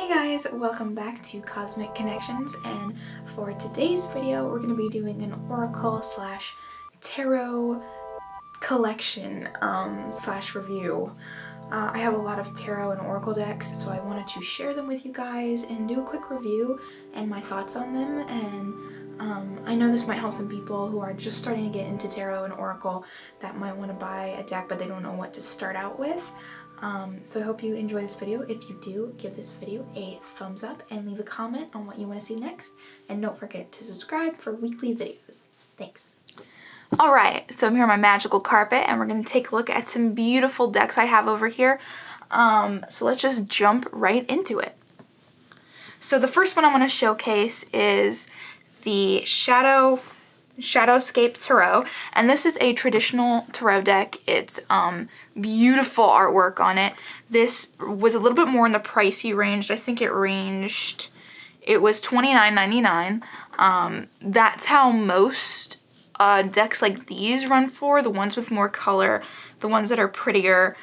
Hey guys, welcome back to Cosmic Connections, and for today's video we're going to be doing an oracle slash tarot collection slash review. I have a lot of tarot and oracle decks, so I wanted to share them with you guys and do a quick review and my thoughts on them. And I know this might help some people who are just starting to get into tarot and oracle that might want to buy a deck but they don't know what to start out with. So I hope you enjoy this video. If you do, give this video a thumbs up and leave a comment on what you want to see next. And don't forget to subscribe for weekly videos. Thanks. Alright, so I'm here on my magical carpet and we're going to take a look at some beautiful decks I have over here. So let's just jump right into it. So the first one I want to showcase is the Shadowscape Tarot, and this is a traditional tarot deck. It's beautiful artwork on it. This was a little bit more in the pricey range. I think it was $29.99. That's how most decks like these run for. The ones with more color, the ones that are prettier,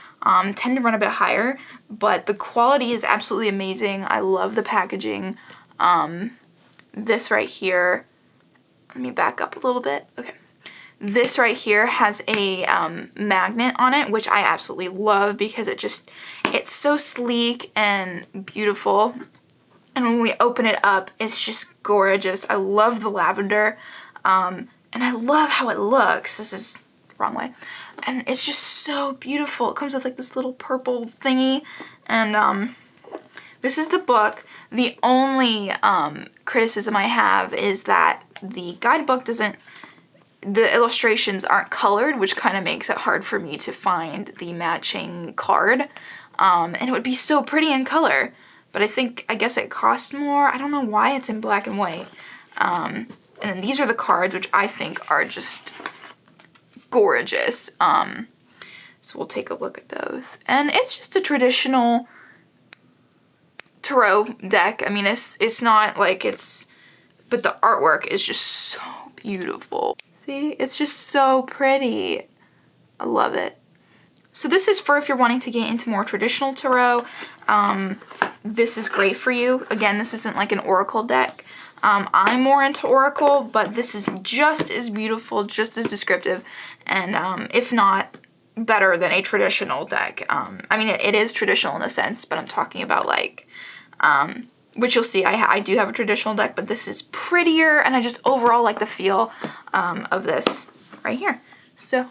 tend to run a bit higher, but the quality is absolutely amazing. I love the packaging. This right here, let me back up a little bit. Okay. This right here has a magnet on it, which I absolutely love because it's so sleek and beautiful. And when we open it up, it's just gorgeous. I love the lavender. And I love how it looks. This is the wrong way. And it's just so beautiful. It comes with like this little purple thingy. And this is the book. The only criticism I have is that the guidebook the illustrations aren't colored, which kind of makes it hard for me to find the matching card. And it would be so pretty in color, but I guess it costs more. I don't know why it's in black and white. And then these are the cards, which I think are just gorgeous. So we'll take a look at those. And it's just a traditional tarot deck. I mean, it's not like but the artwork is just so beautiful. See, it's just so pretty. I love it. So this is for if you're wanting to get into more traditional tarot. This is great for you. Again, this isn't like an oracle deck. I'm more into oracle, but this is just as beautiful, just as descriptive, and if not better than a traditional deck. I mean, it is traditional in a sense, but I'm talking about like, which you'll see, I do have a traditional deck, but this is prettier, and I just overall like the feel of this right here. So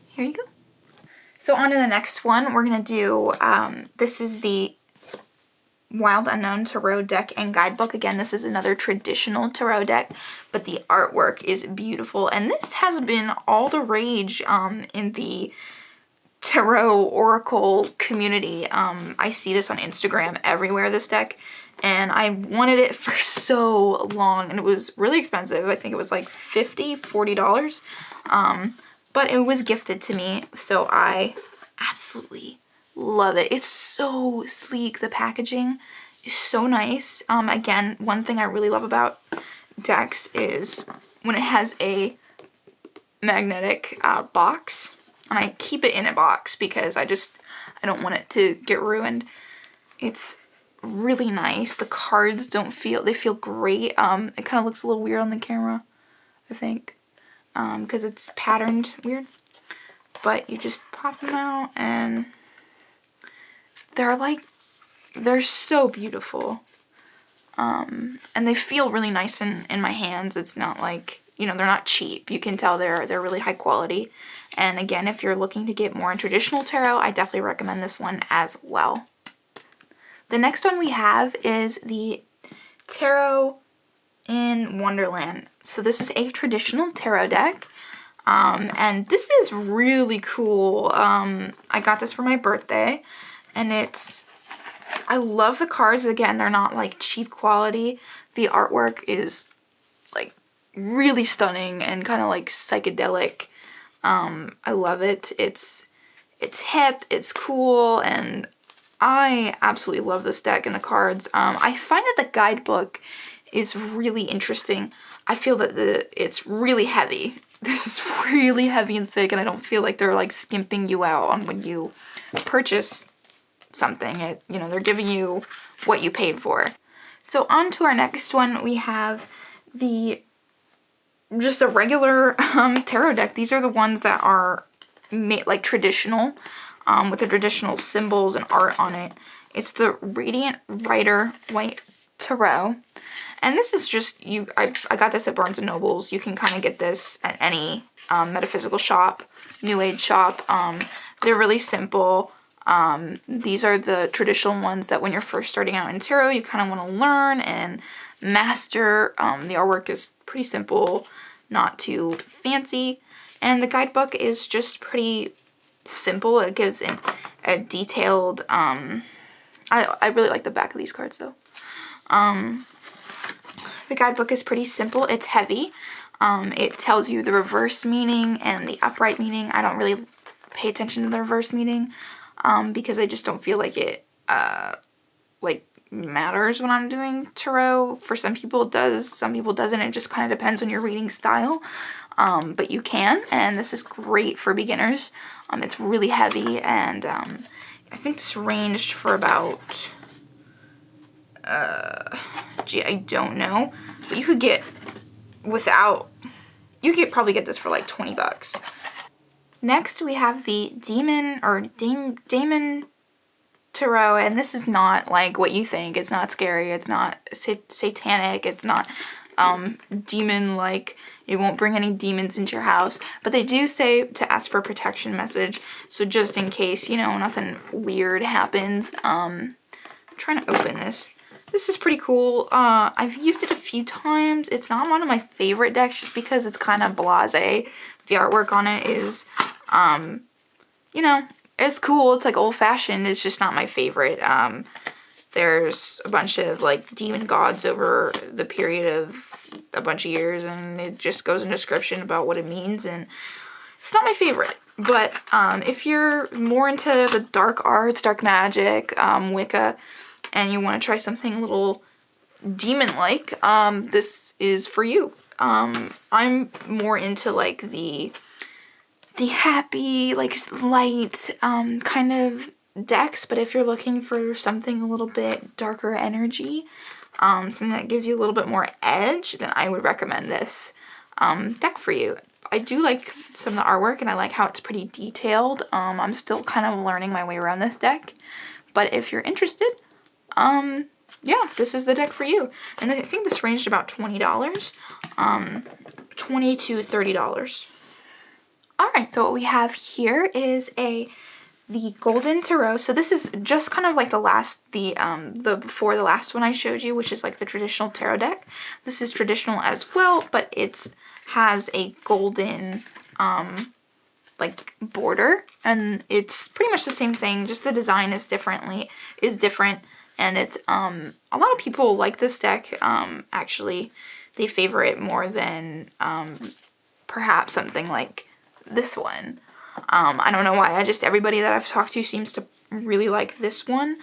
here you go. So on to the next one, we're going to do, this is the Wild Unknown Tarot deck and guidebook. Again, this is another traditional tarot deck, but the artwork is beautiful, and this has been all the rage in the tarot oracle community. I see this on Instagram everywhere, this deck, and I wanted it for so long, and it was really expensive. I think it was like $40. But it was gifted to me, so I absolutely love it. It's so sleek. The packaging is so nice. Again, one thing I really love about decks is when it has a magnetic box, and I keep it in a box because I don't want it to get ruined. It's really nice. The cards they feel great. It kind of looks a little weird on the camera, I think, because it's patterned weird. But you just pop them out and they're so beautiful. And they feel really nice in my hands. It's not like, they're not cheap. You can tell they're really high quality. And again, if you're looking to get more in traditional tarot, I definitely recommend this one as well. The next one we have is the Tarot in Wonderland. So this is a traditional tarot deck. And this is really cool. I got this for my birthday, and I love the cards. Again, they're not like cheap quality. The artwork is like really stunning and kind of like psychedelic. I love it. It's hip, it's cool, and I absolutely love this deck and the cards. I find that the guidebook is really interesting. I feel that it's really heavy. This is really heavy and thick, and I don't feel like they're like skimping you out on when you purchase something. They're giving you what you paid for. So on to our next one, we have just a regular tarot deck. These are the ones that are made like traditional, with the traditional symbols and art on it. It's the Radiant Rider White Tarot. And this is just, I got this at Barnes & Noble's. You can kind of get this at any metaphysical shop, New Age shop. They're really simple. These are the traditional ones that when you're first starting out in tarot, you kind of want to learn and master. The artwork is pretty simple, not too fancy. And the guidebook is just pretty simple. It gives a detailed, I really like the back of these cards though. The guidebook is pretty simple. It's heavy. It tells you the reverse meaning and the upright meaning. I don't really pay attention to the reverse meaning because I just don't feel like it matters when I'm doing tarot. For some people it does, some people doesn't. It just kind of depends on your reading style. But you can, and this is great for beginners. It's really heavy, and I think this ranged for about I don't know, but you could probably get this for like 20 bucks. Next we have the Daemon Tarot, and this is not like what you think. It's not scary, it's not satanic, it's not demon-like. It won't bring any demons into your house, but they do say to ask for a protection message, so just in case, nothing weird happens. I'm trying to open this. This is pretty cool. I've used it a few times. It's not one of my favorite decks just because it's kind of blasé. The artwork on it is, it's cool. It's like old-fashioned. It's just not my favorite. There's a bunch of like demon gods over the period of a bunch of years, and it just goes in description about what it means, and it's not my favorite. But if you're more into the dark arts, dark magic, Wicca, and you want to try something a little demon-like, this is for you. I'm more into like the happy, like light kind of decks, but if you're looking for something a little bit darker energy, something that gives you a little bit more edge, then I would recommend this deck for you. I do like some of the artwork, and I like how it's pretty detailed. I'm still kind of learning my way around this deck, but if you're interested, yeah, this is the deck for you. And I think this ranged about $20, $20 to $30. All right, so what we have here is the Golden Tarot. So this is just kind of like the before the last one I showed you, which is like the traditional tarot deck. This is traditional as well, but it has a golden like border, and it's pretty much the same thing, just the design is different, and it's a lot of people like this deck. Actually, they favor it more than perhaps something like this one. I don't know why. Everybody that I've talked to seems to really like this one.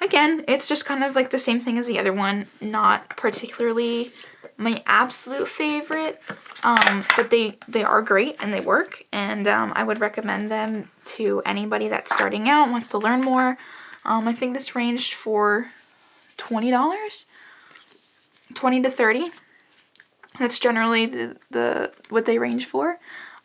Again, it's just kind of like the same thing as the other one. Not particularly my absolute favorite, but they are great and they work, and I would recommend them to anybody that's starting out, wants to learn more. I think this ranged for $20, $20 to $30. That's generally the what they range for.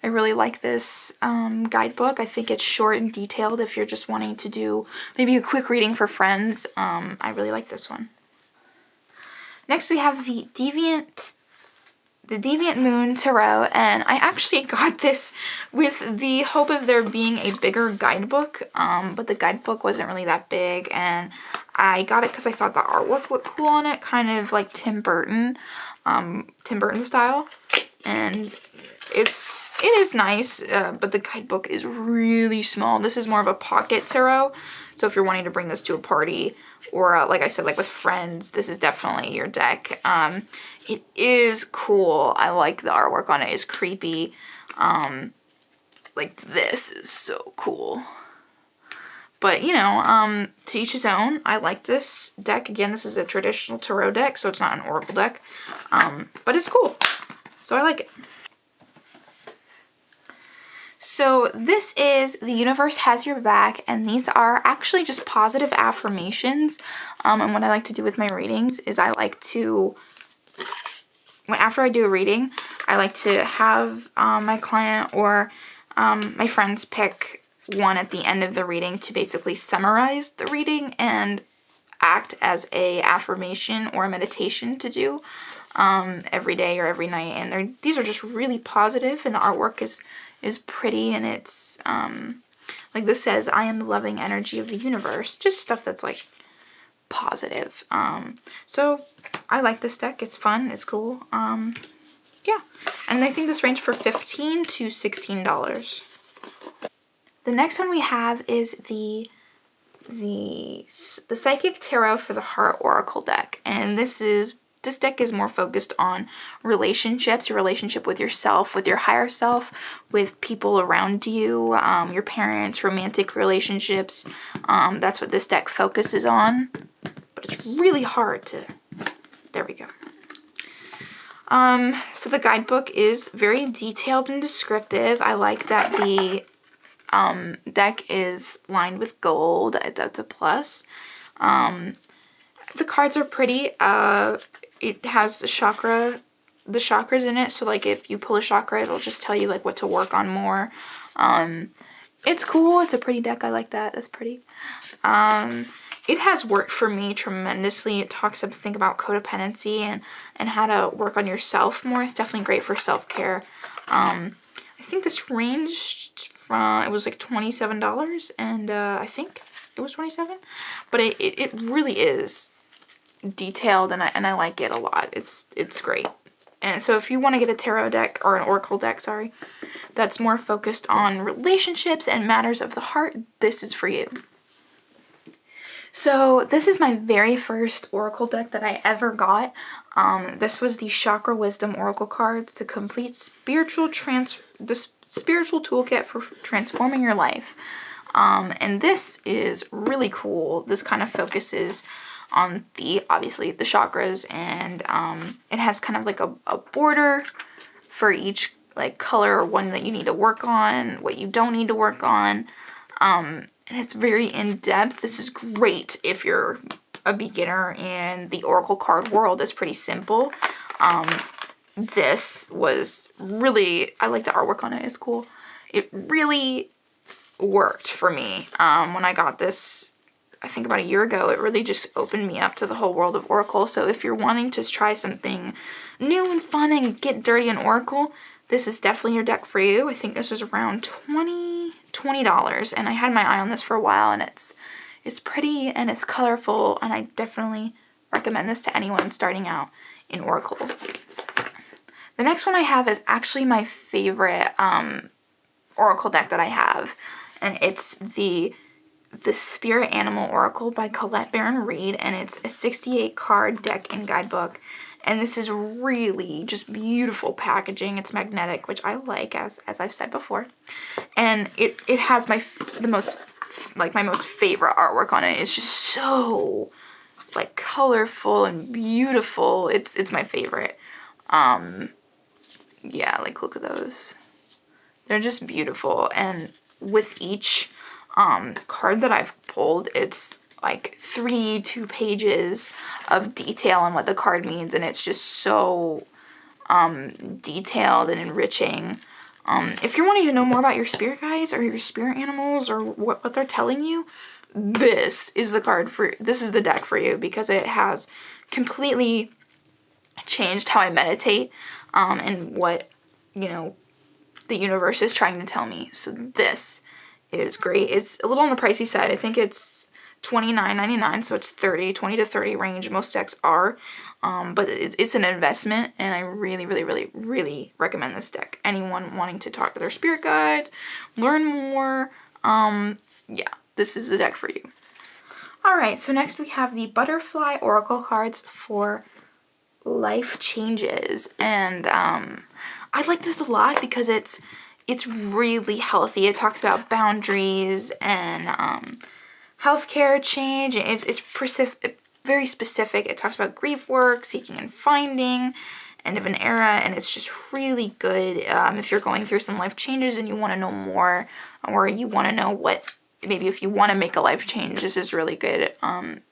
I really like this guidebook. I think it's short and detailed if you're just wanting to do maybe a quick reading for friends. I really like this one. Next we have the Deviant Moon Tarot, and I actually got this with the hope of there being a bigger guidebook, but the guidebook wasn't really that big, and I got it because I thought the artwork looked cool on it, kind of like Tim Burton style, and it is nice, but the guidebook is really small. This is more of a pocket tarot, so if you're wanting to bring this to a party or like I said, like with friends, this is definitely your deck. It is cool. I like the artwork on it. It's creepy. Like this is so cool. But to each his own. I like this deck. Again, this is a traditional tarot deck, so it's not an oracle deck, but it's cool. So I like it. So this is The Universe Has Your Back, and these are actually just positive affirmations. And what I like to do with my readings is I like to, after I do a reading, I like to have my client or my friends pick one at the end of the reading to basically summarize the reading and act as a affirmation or a meditation to do every day or every night. And these are just really positive, and the artwork is pretty, and it's like this says, I am the loving energy of the universe. Just stuff that's like positive. So I like this deck. It's fun. It's cool. Yeah. And I think this ranged for $15 to $16. The next one we have is the Psychic Tarot for the Heart Oracle deck. And this deck is more focused on relationships, your relationship with yourself, with your higher self, with people around you, your parents, romantic relationships. That's what this deck focuses on. But it's really hard to... There we go. So the guidebook is very detailed and descriptive. I like that the deck is lined with gold. That's a plus. The cards are pretty. It has the chakras in it. So like if you pull a chakra, it'll just tell you like what to work on more. It's cool. It's a pretty deck. I like that. That's pretty. It has worked for me tremendously. It talks, I think, about codependency and how to work on yourself more. It's definitely great for self-care. I think this ranged from, it was like $27, and I think it was $27. But it really is detailed, and I like it a lot. It's great. And so if you want to get a tarot deck, or an oracle deck, sorry, that's more focused on relationships and matters of the heart, this is for you. So this is my very first oracle deck that I ever got. This was the Chakra Wisdom oracle cards, the complete spiritual toolkit for transforming your life. And this is really cool. This kind of focuses on obviously the chakras, and it has kind of like a border for each like color, or one that you need to work on, what you don't need to work on. And it's very in-depth. This is great if you're a beginner and the oracle card world is pretty simple. This was really, I like the artwork on it. It's cool. It really worked for me. When I got this, I think about a year ago, it really just opened me up to the whole world of oracle. So if you're wanting to try something new and fun and get dirty in oracle, this is definitely your deck for you. I think this was around $20, and I had my eye on this for a while, and it's pretty and it's colorful, and I definitely recommend this to anyone starting out in oracle. The next one I have is actually my favorite oracle deck that I have, and it's the Spirit Animal Oracle by Colette Baron Reid, and it's a 68 card deck and guidebook. And this is really just beautiful packaging. It's magnetic, which I like, as I've said before. And it has my most favorite artwork on it. It's just so like colorful and beautiful. It's my favorite. Yeah, like look at those. They're just beautiful. And with each card that I've pulled, it's like 2 pages of detail on what the card means, and it's just so detailed and enriching. If you're wanting to know more about your spirit guides or your spirit animals or what they're telling you, this is the deck for you, because it has completely changed how I meditate and what, the universe is trying to tell me. So this is great. It's a little on the pricey side. I think it's $29.99, so it's $20 to $30 range. Most decks are, but it's an investment, and I really, really, really, really recommend this deck. Anyone wanting to talk to their spirit guides, learn more, yeah, this is the deck for you. Alright, so next we have the Butterfly Oracle cards for life changes, and I like this a lot because it's really healthy. It talks about boundaries and healthcare change. It's very specific. It talks about grief work, seeking and finding, end of an era, and it's just really good if you're going through some life changes and you want to know more, or you want to know what, maybe if you want to make a life change, this is really good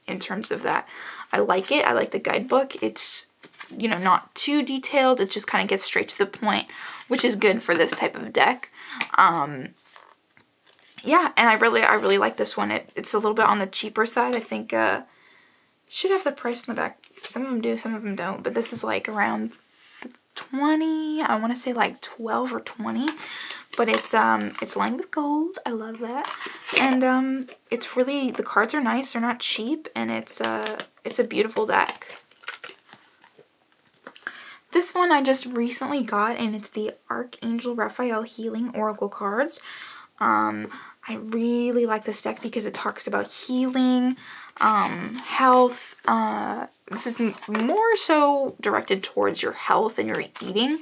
in terms of that. I like it. I like the guidebook. It's, you know, not too detailed. It just kind of gets straight to the point, which is good for this type of deck. Yeah, and I really like this one. It's a little bit on the cheaper side. I think should have the price in the back. Some of them do, some of them don't. But this is like around 20. I want to say like 12 or 20. But it's lined with gold. I love that. And it's really, the cards are nice. They're not cheap, and it's a beautiful deck. This one I just recently got, and it's the Archangel Raphael Healing Oracle cards. I really like this deck because it talks about healing, health. This is more so directed towards your health and your eating,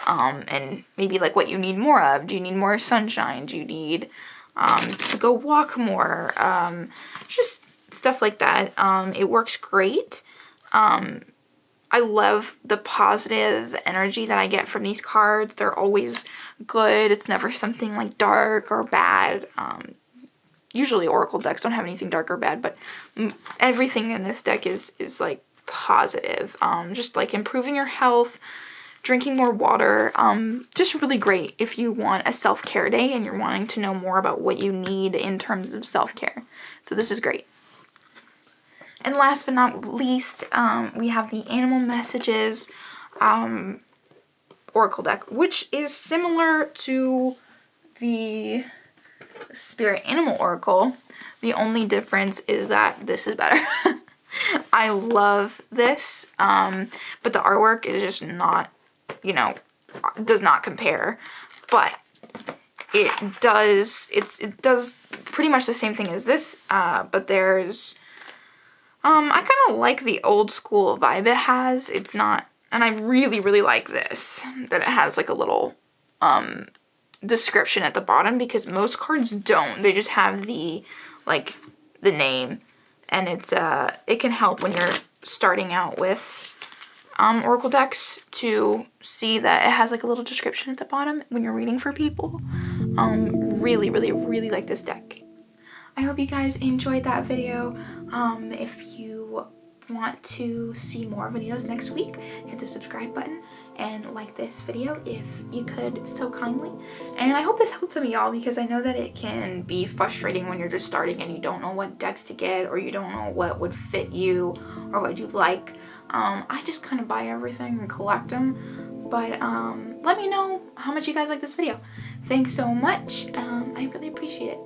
and maybe like what you need more of. Do you need more sunshine? Do you need to go walk more? Just stuff like that. It works great. I love the positive energy that I get from these cards. They're always good. It's never something like dark or bad. Usually Oracle decks don't have anything dark or bad, but everything in this deck is like positive. Just like improving your health, drinking more water. Just really great if you want a self-care day and you're wanting to know more about what you need in terms of self-care. So this is great. And last but not least, we have the Animal Messages Oracle deck, which is similar to the Spirit Animal Oracle. The only difference is that this is better. I love this, but the artwork is just not, you know, does not compare. But it does pretty much the same thing as this, but there's... I kind of like the old school vibe it has. It's not, and I really like this, that it has like a little description at the bottom, because most cards don't. They just have the, like, the name, and it's, it can help when you're starting out with Oracle decks to see that it has like a little description at the bottom when you're reading for people. Really like this deck. I hope you guys enjoyed that video. If you want to see more videos next week, hit the subscribe button and like this video if you could so kindly. And I hope this helped some of y'all, because I know that it can be frustrating when you're just starting and you don't know what decks to get, or you don't know what would fit you or what you like. I just kind of buy everything and collect them. But let me know how much you guys like this video. Thanks so much. I really appreciate it.